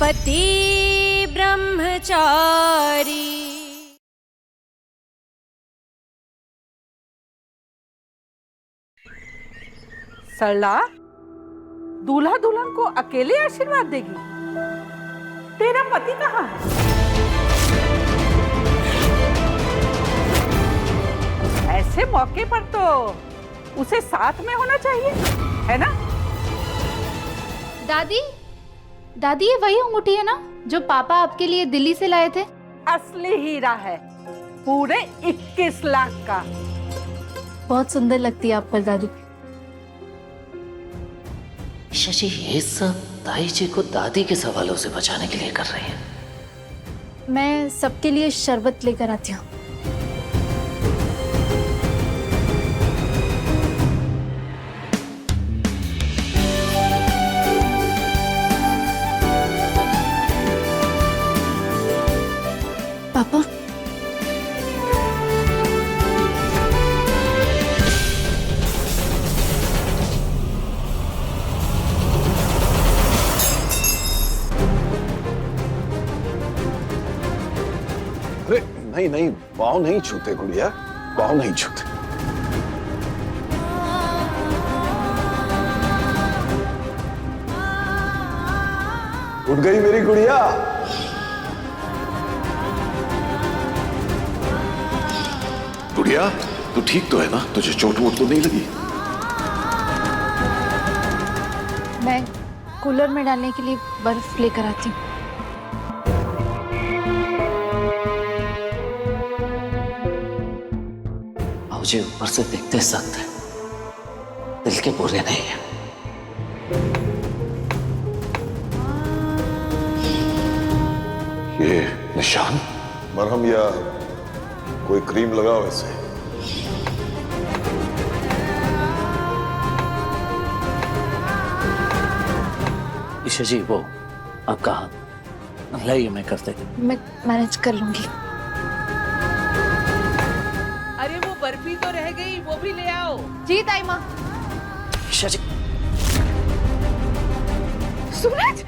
पति ब्रह्मचारी। सरला, दूल्हा दुल्हन को अकेले आशीर्वाद देगी? तेरा पति कहाँ है? ऐसे मौके पर तो उसे साथ में होना चाहिए, है ना? दादी, दादी ये वही अंगूठी है ना जो पापा आपके लिए दिल्ली से लाए थे? असली हीरा है, पूरे 21 लाख का। बहुत सुंदर लगती है आप पर दादी। शशि ये सब ताई जी को दादी के सवालों से बचाने के लिए कर रही है। मैं सबके लिए शरबत लेकर आती हूँ। पापा, अरे नहीं नहीं, पाँव नहीं छूते गुड़िया, पाँव नहीं छूते। उठ गई मेरी गुड़िया। गुड़िया, तू ठीक तो है ना? तुझे चोट वोट तो नहीं लगी? मैं कूलर में डालने के लिए बर्फ लेकर आती हूँ। मुझे ऊपर से देखते सख्त है, दिल के बुरे नहीं है। ये निशान मरहम या कोई क्रीम लगाओ इसे। ईशा जी वो आपका हाथ लाइए, मैं करते थे। मैं मैनेज कर लूंगी। अरे वो बर्फी तो रह गई, वो भी ले आओ। जी ताई माँ। ईशा जी, सूरज,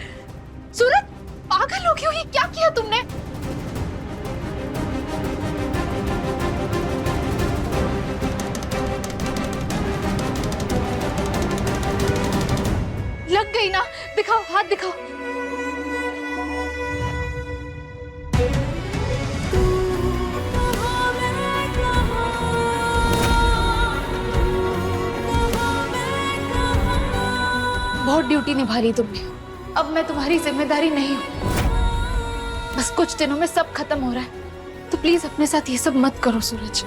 सूरज पागल हो गई हो, ये क्या किया तुमने? लग गई ना? दिखाओ, हाथ दिखाओ। बहुत ड्यूटी निभा ली तुमने, अब मैं तुम्हारी जिम्मेदारी नहीं हूं। बस कुछ दिनों में सब खत्म हो रहा है, तो प्लीज अपने साथ ये सब मत करो सूरज।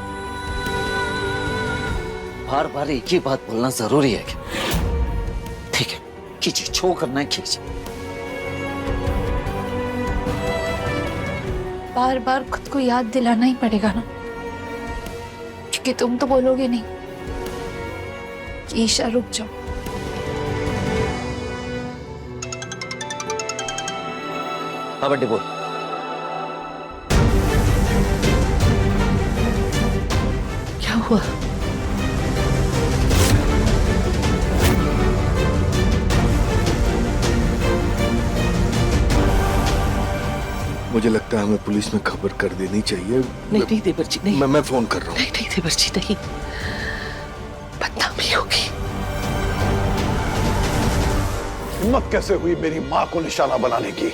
बार बार एक ही बात बोलना जरूरी है क्या? ठीक है, खींचिए, छो करना है खींचिए। बार बार खुद को याद दिलाना ही पड़ेगा ना, क्योंकि तुम तो बोलोगे नहीं कि ईशा रुक जाओ। हाँ बड्डी बोल। क्या हुआ? मुझे लगता है हमें पुलिस में खबर कर देनी चाहिए। नहीं नहीं देवर्जी नहीं। मैं फोन कर रहा हूँ। नहीं नहीं देवर्जी नहीं, बदनामी होगी। हिम्मत कैसे हुई मेरी माँ को निशाना बनाने की?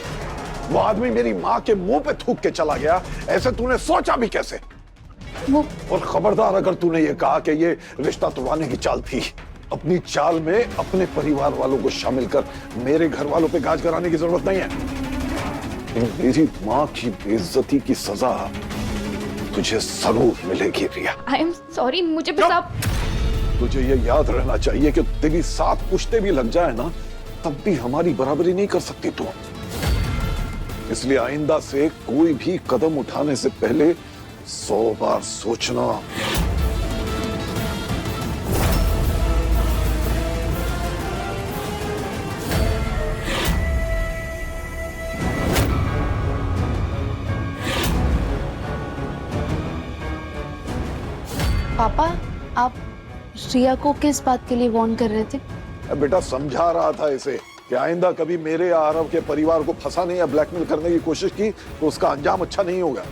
वो आदमी मेरी माँ के मुंह पे थूक के चला गया, ऐसे तूने सोचा भी कैसे? और खबरदार अगर तूने ये कहा कि ये रिश्ता तोड़वाने की चाल थी, अपनी चाल में अपने परिवार वालों को शामिल कर, मेरे घर वालों पे गाज कराने की जरूरत नहीं है। मेरी माँ की बेइज्जती की सजा तुझे जरूर मिलेगी रिया। आई एम सॉरी, मुझे बस आप। तुझे ये याद रहना चाहिए कि तेरी 7 पुश्ते भी लग जाए ना, तब भी हमारी बराबरी नहीं कर सकती तू। इसलिए आइंदा से कोई भी कदम उठाने से पहले 100 बार सोचना। पापा, आप रिया को किस बात के लिए वार्न कर रहे थे? बेटा समझा रहा था इसे कि आइंदा कभी मेरे या आरव के परिवार को फंसाने या ब्लैकमेल करने की कोशिश की तो उसका अंजाम अच्छा नहीं होगा।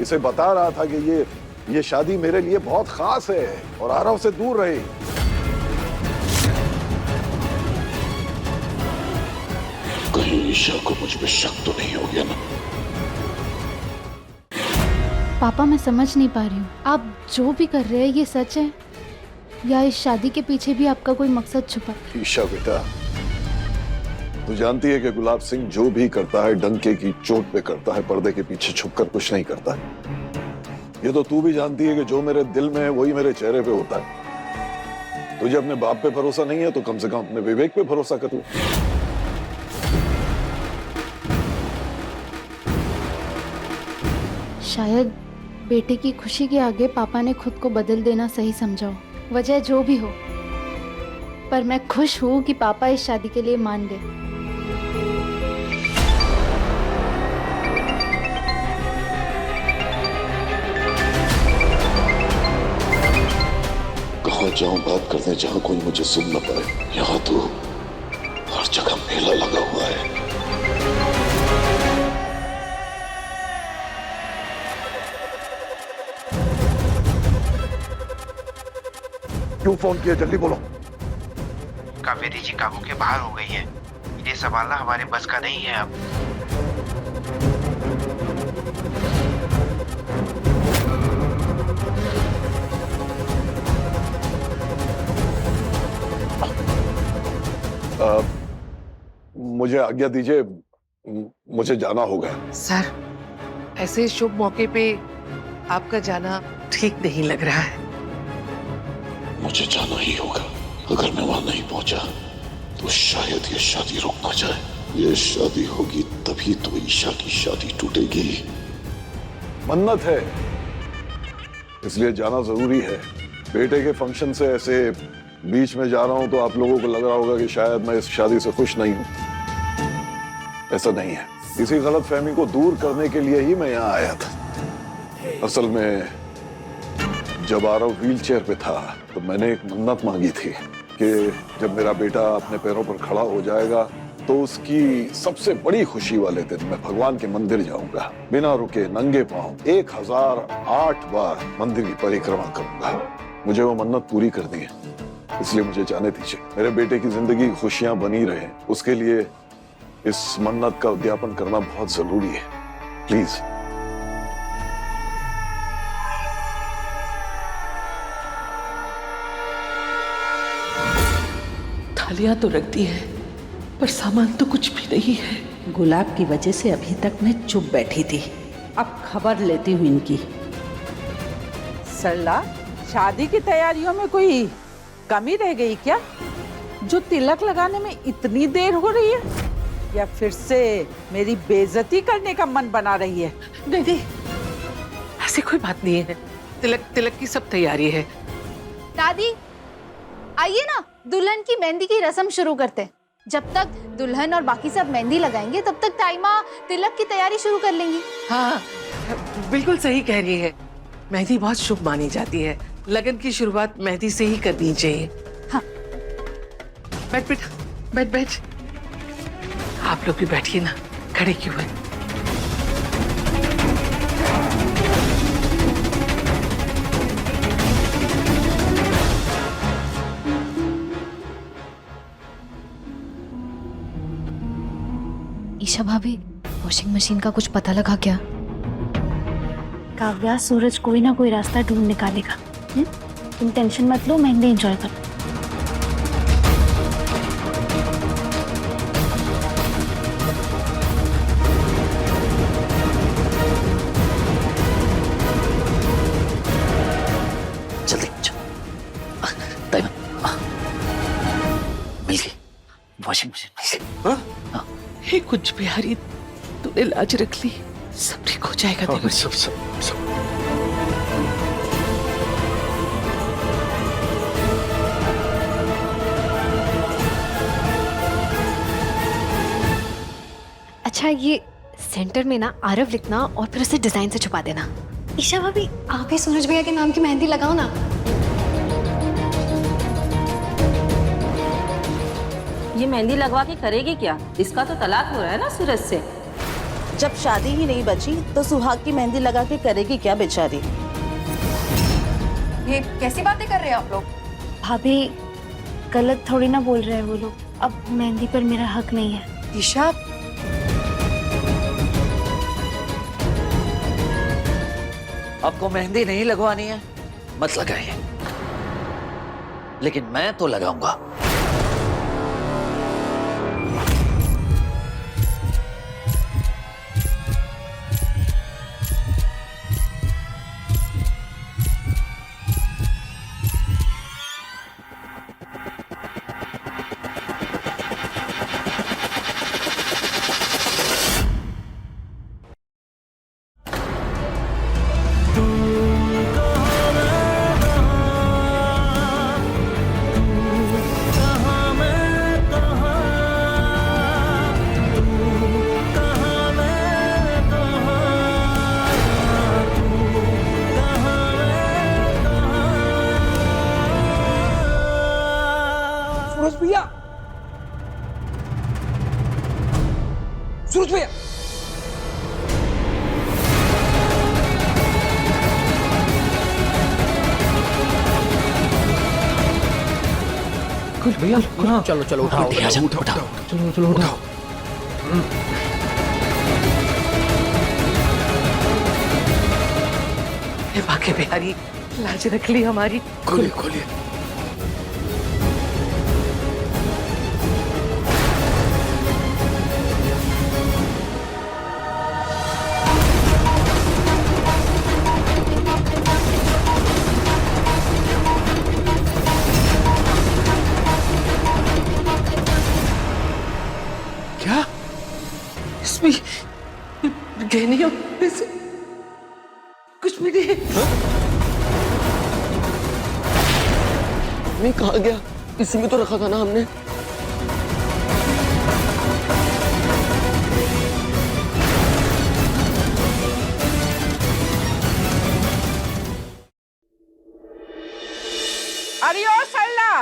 इसे बता रहा था कि ये शादी मेरे लिए बहुत खास है और आरव से दूर रहे। कहीं ईशा को मुझ पे शक तो नहीं हो गया ना? पापा मैं समझ नहीं पा रही हूँ, आप जो भी कर रहे हैं ये सच है या इस शादी के पीछे भी आपका कोई मकसद छुपा? ईशा बेटा, तू जानती है कि गुलाब सिंह जो भी करता है डंके की चोट पे करता है, पर्दे के पीछे छुपकर कुछ नहीं करता। ये तो तू भी जानती है कि जो मेरे दिल में है वही मेरे चेहरे पे होता है। तुझे अपने बाप पे भरोसा नहीं है तो कम से कम अपने विवेक पे भरोसा कर तू। शायद बेटे की खुशी के आगे पापा ने खुद को बदल देना सही समझा हो, वजह जो भी हो, पर मैं खुश हूँ कि पापा इस शादी के लिए मान गए। कहाँ जाऊं बात करने जहां कोई मुझे सुन न पाए? यहाँ तो हर जगह मेला लगा हुआ है। क्यों फोन किया? जल्दी बोलो। कावेरी जी काबू के बाहर हो गई है। इन्हें संभालना हमारे बस का नहीं है अब। मुझे आज्ञा दीजिए, मुझे जाना होगा। सर, ऐसे शुभ मौके पे आपका जाना ठीक नहीं लग रहा है। मुझे जाना ही होगा। अगर मैं वहां नहीं पहुंचा तो शायद ये शादी रुक ना जाए। ये शादी होगी तभी तो ईशा की शादी टूटेगी। मन्नत है, इसलिए जाना जरूरी है। बेटे के फंक्शन से ऐसे बीच में जा रहा हूं तो आप लोगों को लग रहा होगा कि शायद मैं इस शादी से खुश नहीं हूं। ऐसा नहीं है। इसी गलतफहमी को दूर करने के लिए ही मैं यहाँ आया था। असल में जब आरव व्हीलचेयर पे था तो मैंने एक मन्नत मांगी थी कि जब मेरा बेटा अपने पैरों पर खड़ा हो जाएगा तो उसकी सबसे बड़ी खुशी वाले दिन मैं भगवान के मंदिर जाऊंगा, बिना रुके नंगे पांव 1008 बार मंदिर की परिक्रमा करूंगा। मुझे वो मन्नत पूरी करनी है, इसलिए मुझे जाने दीजिए। मेरे बेटे की जिंदगी खुशियां बनी रहे, उसके लिए इस मन्नत का उद्यापन करना बहुत जरूरी है। प्लीज। थालियां तो रख दी है पर सामान तो कुछ भी नहीं है। गुलाब की वजह से अभी तक मैं चुप बैठी थी, अब खबर लेती हूँ इनकी। सरला, शादी की तैयारियों में कोई कमी रह गई क्या, जो तिलक लगाने में इतनी देर हो रही है, या फिर से मेरी बेइज्जती करने का मन बना रही है? नहीं नहीं, ऐसी कोई बात नहीं है। तिलक की सब तैयारी है। दादी आइए ना, दुल्हन की मेहंदी की रस्म शुरू करते हैं। जब तक दुल्हन और बाकी सब मेहंदी लगाएंगे तब तक ताईमा तिलक की तैयारी शुरू कर लेंगी। हाँ, बिल्कुल सही कह रही है। मेहंदी बहुत शुभ मानी जाती है, लगन की शुरुआत मेहंदी से ही करनी चाहिए। हाँ। बैठ बेटा, बैठ। आप लोग भी बैठिए ना, खड़े क्यों हैं? ईशा भाभी, वॉशिंग मशीन का कुछ पता लगा क्या? काव्या, सूरज कोई ना कोई रास्ता ढूंढ निकालेगा। तुम टेंशन मत लो, मेहंदी एंजॉय करो। जल्दी मिल गई वॉशिंग मशीन मिल गई। हाँ? हे कुछ बिहारी, तूने लाज रख ली, सब ठीक हो जाएगा। देखो सब अच्छा, ये सेंटर में ना आरव लिखना और फिर उसे डिजाइन से छुपा देना। ईशा भाभी, आप ही सूरज भैया के नाम की मेहंदी लगाओ ना। ये मेहंदी लगवा के करेगी क्या? इसका तो तलाक हो रहा है ना सूरज से। जब शादी ही नहीं बची तो सुहाग की मेहंदी लगा के करेगी क्या बेचारी? ये कैसी बातें कर रहे हैं आप लोग? भाभी गलत थोड़ी ना बोल रहे हैं वो लोग। अब मेहंदी पर मेरा हक नहीं है। ईशा, आपको मेहंदी नहीं लगवानी है मत लगाइए, लेकिन मैं तो लगाऊंगा। सूरज भैया, सूरज भैया, कुछ भैया, चलो चलो उठाओ, चलो चलो उठाओ। हे बाके बिहारी, लाज रख ली हमारी। खोलिए खोलिए। क्या इसमें गहने और पैसे कुछ भी नहीं है। मैं कहा गया, इसी में तो रखा था ना हमने। अरे ओ सल्ला,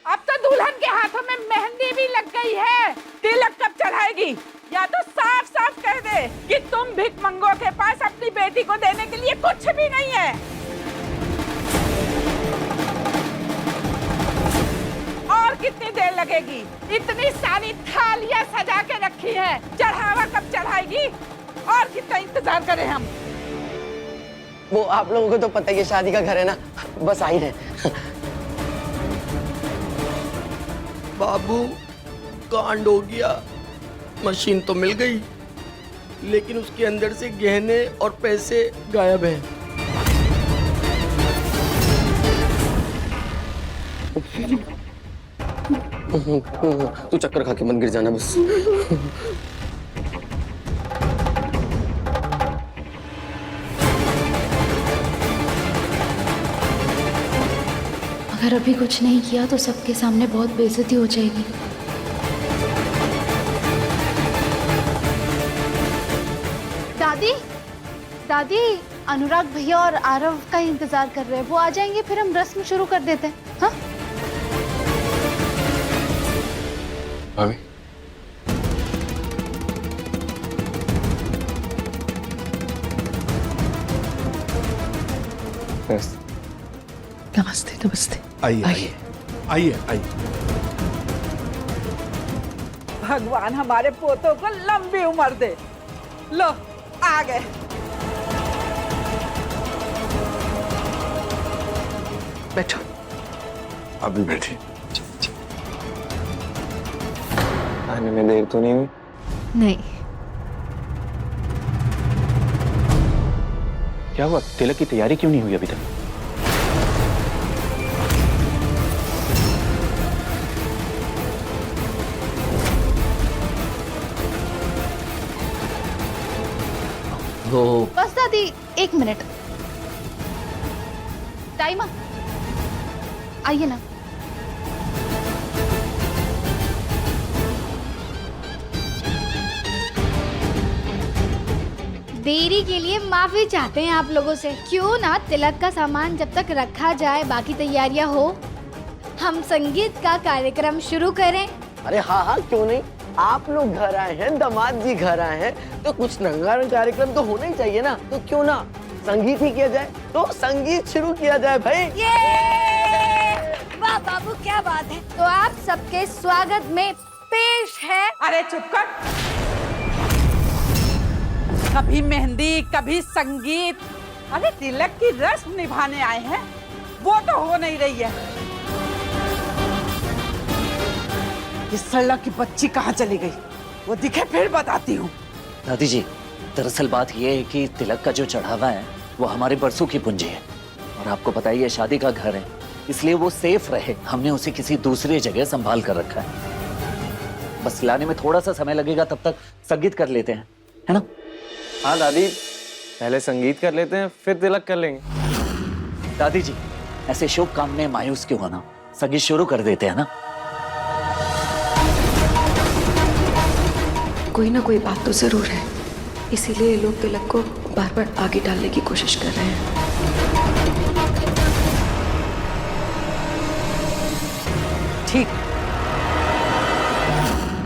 अब तो दुल्हन के हाथों में मेहंदी भी लग गई है, तिलक कब चढ़ाएगी? या तो साफ साफ कह दे कि तुम भिखमंगों के पास अपनी बेटी को देने के लिए कुछ भी नहीं है। और कितनी देर लगेगी? इतनी सारी थालियां सजा के रखी है, चढ़ावा कब चढ़ाएगी? और कितना इंतजार करें हम? वो आप लोगों को तो पता ही है, शादी का घर है ना, बस आ ही रहे। बाबू कांड हो गया। मशीन तो मिल गई, लेकिन उसके अंदर से गहने और पैसे गायब हैं। तू चक्कर खा के मन गिर जाना बस। अगर अभी कुछ नहीं किया तो सबके सामने बहुत बेइज्जती हो जाएगी। दादी, दादी, अनुराग भैया और आरव का इंतजार कर रहे हैं, वो आ जाएंगे फिर हम रस्म शुरू कर देते हैं। हाँ? भाभी, नमस्ते नमस्ते। आइए आइए आइए आइए। भगवान हमारे पोतों को लंबी उम्र दे। लो आ गए। बैठो। अभी बैठी। आने में देर तो नहीं हुई? नहीं। क्या हुआ? तिलक की तैयारी क्यों नहीं हुई अभी तक? बस दादी, 1 मिनट। टाइम आइए ना। देरी के लिए माफी चाहते हैं आप लोगों से। क्यों ना तिलक का सामान जब तक रखा जाए, बाकी तैयारियां हो, हम संगीत का कार्यक्रम शुरू करें? अरे हाँ हाँ, क्यों नहीं। आप लोग घर आए हैं, दामाद जी घर आए हैं, तो कुछ रंगारंग कार्यक्रम तो होना ही चाहिए ना। तो क्यों ना संगीत ही किया जाए। तो संगीत शुरू किया जाए भाई। ये वाह बाबू, क्या बात है। तो आप सबके स्वागत में पेश है। अरे चुप कर। कभी मेहंदी, कभी संगीत। अरे तिलक की रस्म निभाने आए हैं, वो तो हो नहीं रही है। इस सल्ला की बच्ची कहाँ चली गई, वो दिखे फिर बताती हूँ। दादी जी, दरअसल बात यह है कि तिलक का जो चढ़ावा है वो हमारे बरसों की पूंजी है, और आपको पता ही है शादी का घर है, इसलिए वो सेफ रहे हमने उसे किसी दूसरी जगह संभाल कर रखा है। बस लाने में थोड़ा सा समय लगेगा, तब तक संगीत कर लेते हैं, है ना? हाँ दादी, पहले संगीत कर लेते हैं, फिर तिलक कर लेंगे। दादी जी, ऐसे शुभ काम में मायूस क्यों होना, संगीत शुरू कर देते हैं ना। कोई ना कोई बात तो जरूर है, इसीलिए लोग तिलक को बार बार आगे डालने की कोशिश कर रहे हैं। ठीक।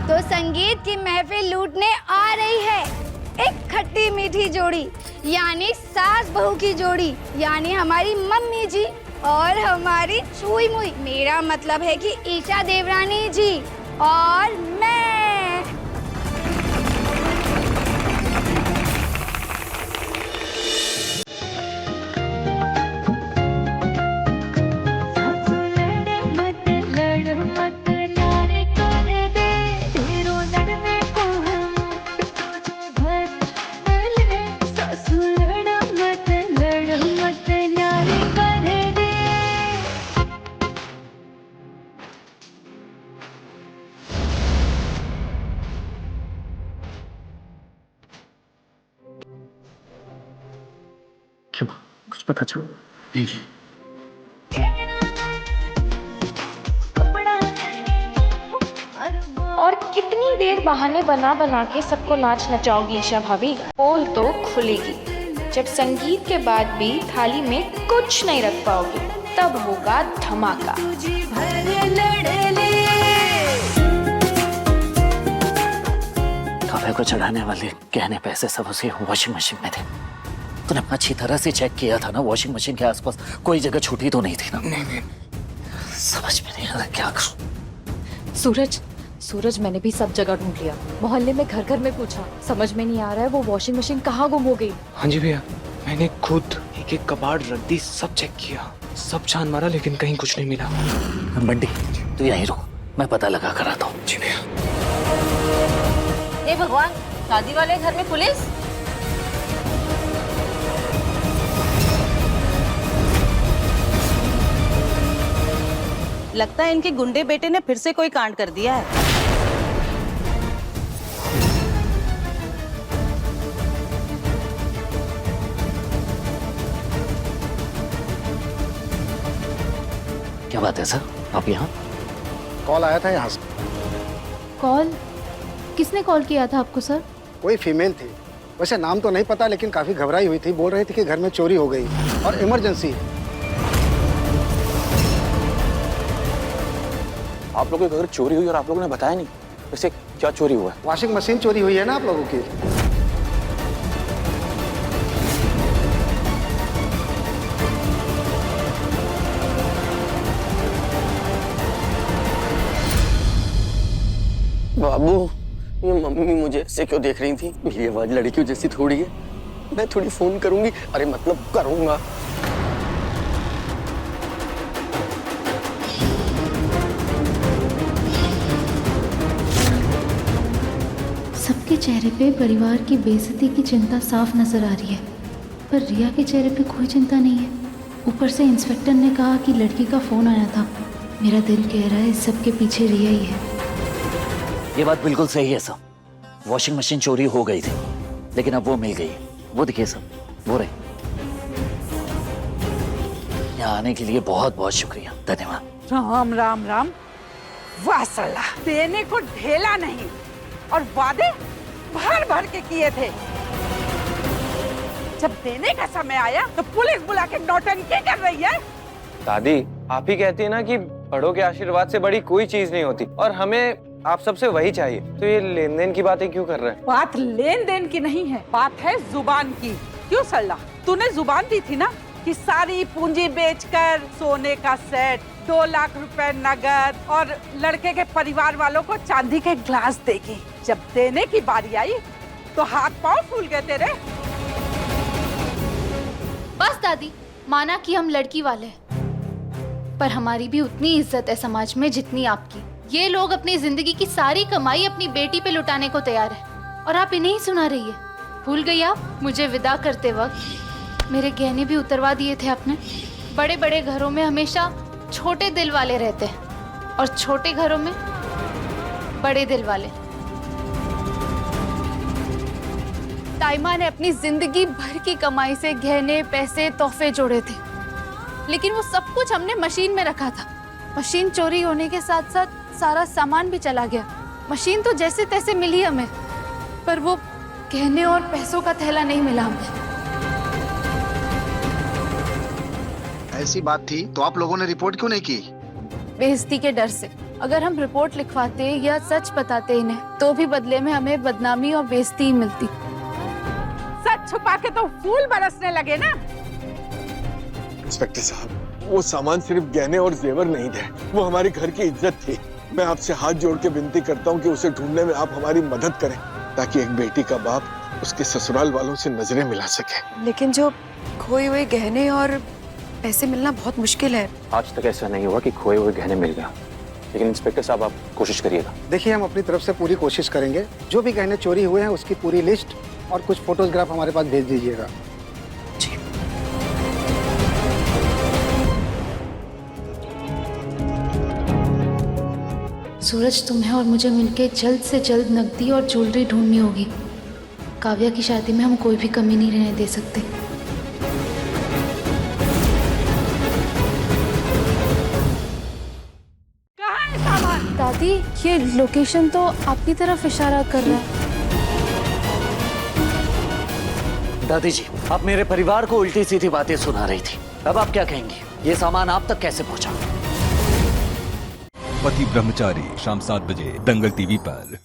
तो संगीत की महफिल लूटने आ रही है एक खट्टी मीठी जोड़ी, यानी सास बहू की जोड़ी, यानी हमारी मम्मी जी और हमारी चुई मुई। मेरा मतलब है कि ईशा देवरानी जी और मैं। कुछ पता चला नहीं। और कितनी देर बहाने बना बना के सबको नाच नचाओगी ईशा भाभी? पोल तो खुलेगी जब संगीत के बाद भी थाली में कुछ नहीं रख पाओगी, तब होगा धमाका। काव्या को चढ़ाने वाले गहने पैसे सब उसे वॉशिंग मशीन में थे। तूने अच्छी तरह से चेक किया था ना, वॉशिंग मशीन के आसपास कोई जगह छूटी तो नहीं थी ना? नहीं। समझ में नहीं आ रहा क्या करूं। सूरज, मैंने भी सब जगह ढूंढ लिया, मोहल्ले में घर घर में पूछा, समझ में नहीं आ रहा है वो वॉशिंग मशीन कहाँ गुम हो गई। हाँ जी भैया, मैंने खुद एक एक कबाड़ रख दी, सब चेक किया, सब छान मारा, लेकिन कहीं कुछ नहीं मिला। बंटी, तू यहीं रुक, मैं पता लगा कर आता हूँ। जी भैया। हे भगवान, शादी वाले घर में पुलिस? लगता है इनके गुंडे बेटे ने फिर से कोई कांड कर दिया है। क्या बात है सर, आप यहाँ? कॉल आया था यहाँ से। कॉल? किसने कॉल किया था आपको सर? कोई फीमेल थी, वैसे नाम तो नहीं पता, लेकिन काफी घबराई हुई थी, बोल रही थी कि घर में चोरी हो गई और इमरजेंसी है। आप लोगों के घर चोरी हुई और आप लोगों ने बताया नहीं, वैसे क्या चोरी हुआ है? वॉशिंग मशीन चोरी हुई है ना आप लोगों की। बाबू, ये मम्मी मुझे ऐसे क्यों देख रही थी? मेरी आवाज लड़कियों जैसी थोड़ी है। मैं थोड़ी फोन करूंगी, अरे मतलब करूंगा। सबके चेहरे पे परिवार की बेइज्जती की चिंता साफ नजर आ रही है, पर रिया के चेहरे पे कोई चिंता नहीं है। ऊपर से इंस्पेक्टर ने कहा कि लड़की का फोन आया था। मेरा दिल कह रहा है इस सब के पीछे रिया ही है। ये बात बिल्कुल सही है सब, वॉशिंग मशीन चोरी हो गई थी, लेकिन अब वो मिल गई। वो दिखिए सब, वो रहे। यहाँ आने के लिए बहुत बहुत शुक्रिया, धन्यवाद। राम राम राम। वाह सल्ला, देने को ढेला नहीं और वादे भर भर के किए थे। जब देने का समय आया तो पुलिस बुला के नौटंकी कर रही है। दादी, आप ही कहती है ना कि बड़ों के आशीर्वाद से बड़ी कोई चीज नहीं होती और हमें आप सबसे वही चाहिए। तो ये लेन देन की बातें क्यों कर रहे हैं? बात लेन देन की नहीं है, बात है जुबान की। क्यों सरला, तूने जुबान दी थी ना कि सारी पूंजी बेचकर सोने का सेट, 2 लाख रुपए नगद और लड़के के परिवार वालों को चांदी के ग्लास देगी। जब देने की बारी आई तो हाथ पांव फूल गए तेरे। बस दादी, माना कि हम लड़की वाले हैं, पर हमारी भी उतनी इज्जत है समाज में जितनी आपकी। ये लोग अपनी जिंदगी की सारी कमाई अपनी बेटी पे लुटाने को तैयार है और आप इन्हें ही सुना रही है। भूल गई आप? मुझे विदा करते वक्त मेरे गहने भी उतरवा दिए थे आपने। बड़े बड़े घरों में हमेशा छोटे दिल वाले रहते हैं और छोटे घरों में बड़े दिल वाले। ताइमा ने अपनी जिंदगी भर की कमाई से गहने, पैसे, तोहफे जोड़े थे, लेकिन वो सब कुछ हमने मशीन में रखा था। मशीन चोरी होने के साथ साथ सारा सामान भी चला गया। मशीन तो जैसे तैसे मिली हमें, पर वो गहने और पैसों का थैला नहीं मिला हमें। ऐसी बात थी तो आप लोगों ने रिपोर्ट क्यों नहीं की? बेइज्जती के डर से। अगर हम रिपोर्ट लिखवाते या सच बताते इन्हें, तो भी बदले में हमें बदनामी और बेइज्जती ही मिलती। सच छुपा के तो फूल बरसने लगे ना। इंस्पेक्टर साहब, वो सामान सिर्फ गहने और जेवर नहीं थे, वो हमारे घर की इज्जत थी। मैं आपसे हाथ जोड़ के विनती करता हूँ कि उसे ढूंढने में आप हमारी मदद करें, ताकि एक बेटी का बाप उसके ससुराल वालों से नजरें मिला सके। लेकिन जो खोए हुए गहने और पैसे मिलना बहुत मुश्किल है। आज तक ऐसा नहीं हुआ कि खोए हुए गहने मिल गया, लेकिन इंस्पेक्टर साहब आप कोशिश करिएगा। देखिए, हम अपनी तरफ से पूरी कोशिश करेंगे। जो भी गहने चोरी हुए हैं उसकी पूरी लिस्ट और कुछ फोटोग्राफ हमारे पास भेज दीजिएगा। सूरज, तुम्हें और मुझे मिलके जल्द से जल्द नकदी और ज्वेलरी ढूंढनी होगी। काव्या की शादी में हम कोई भी कमी नहीं रहने दे सकते। कहाँ है सामान? दादी, ये लोकेशन तो आपकी तरफ इशारा कर रहा है। दादी जी, आप मेरे परिवार को उल्टी सीधी बातें सुना रही थी, अब आप क्या कहेंगी? ये सामान आप तक कैसे पहुंचा? पति ब्रह्मचारी, शाम 7 बजे दंगल टीवी पर।